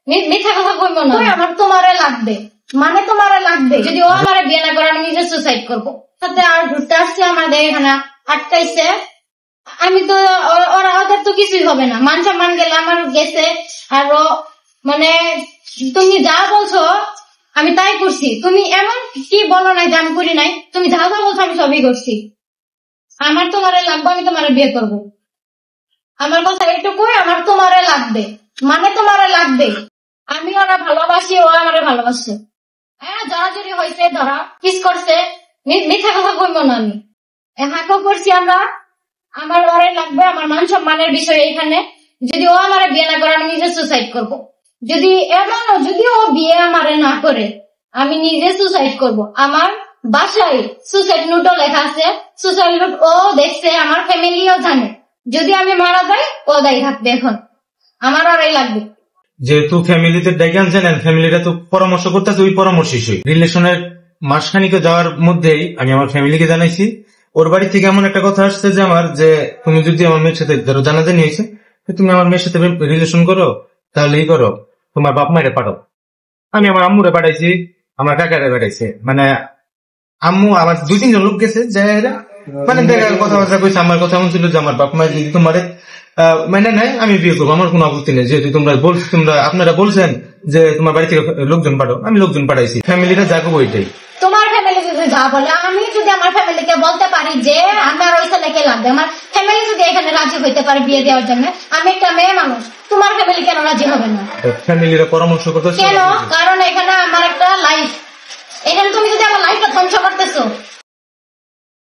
মিথ্যা কথা বলবো না। আমার তোমারে লাগবে, মানে তোমারে লাগবে। যদি ও আমার বিয়ে না করে আমি নিজে সুসাইড করবো। সাথে আর ঘুরতে আসছে আমাদের এখানে আটকাইছে। আমি তো ওদের তো কিছুই হবে না, মান সম্মান গেলে আমার গেছে। আরো মানে তুমি যা বলছো আমি তাই করছি। তুমি এমন কি বলো নাই যে আমি করি নাই? তুমি যা যা বলছো আমি সবই করছি। আমার তোমারে লাগবে, আমি তোমারে বিয়ে করবো। আমার কথা এইটুকুই, আমার তোমারে লাগবে, মানে তোমারে লাগবে। আমি ওরা ভালোবাসি, ও আমারে ভালোবাসে। হ্যাঁ জড়াজড়ি হয়েছে, ধরা কিস করছে, মিথ্যা কথা বলবো না। আমি হাঁকো করছি আমরা। আমার ওরে লাগবে, আমার মান সম্মানের বিষয় এখানে। যদি ও আমারে বিয়ে না করে আমি নিজে সুসাইড করব। যদি ও বিয়ে আমারে না করে আমি নিজে সুসাইড করব। আমার বাসায় সুসাইড নোটও লেখা আছে, সুসাইড নোট ও দেখছে, আমার ফ্যামিলিও জানে। যদি আমি মারা যাই ও দায়ী থাকবে। এখন আমার ওরাই লাগবে। যেহেতু ফ্যামিলিতে ডেকে আনছেন, ফ্যামিলিটা তো পরামর্শ করতেছে, ওই পরামর্শই রিলেশনের মাসখানিকে যাওয়ার মধ্যেই আমি আমার ফ্যামিলিকে জানাইছি। ওর বাড়ি থেকে এমন একটা কথা আসছে যে আমার যে তুমি যদি আমার মেয়ের সাথে ধরো জানাজানি হয়েছে, তুমি আমার মেয়ের সাথে রিলেশন করো, তাহলে এই করো, তোমার বাপ মায়ের পাঠাও। আমি আমার আম্মুরে পাঠাইছি, আমার কাকারে পাঠাইছে। মানে আম্মু আমার 2-3 জন লোক গেছে, মানে দেখার কথাবার্তা কইছে। আমার কথা এমন ছিল যে আমার বাপ মা যদি তোমার মানে নাই আমি বিয়ে করবো, আমার কোনো আপত্তি নেই। যেহেতু আপনারা বলছেন যে তোমার বাড়ি থেকে লোকজন পাঠাও, আমি লোকজন পাঠাইছি। ফ্যামিলিটা যাবো ওইটাই। তোমার ফ্যামিলি যদি যা বলে, আমি যদি আমার ফ্যামিলিকে বলতে পারি যে আমার ওই ছেলেকে লাগবে, আমার ফ্যামিলি যদি এখানে রাজি হইতে পারে বিয়ে দেওয়ার জন্য, আমি একটা মেয়ে মানুষ, তোমার ফ্যামিলি কেন রাজি হবে না? ফ্যামিলিরা পরামর্শ করতেছে কেন? কারণ এখানে আমার একটা লাইফ, এখানে তুমি যদি আমার লাইফটা ধ্বংস করতেছো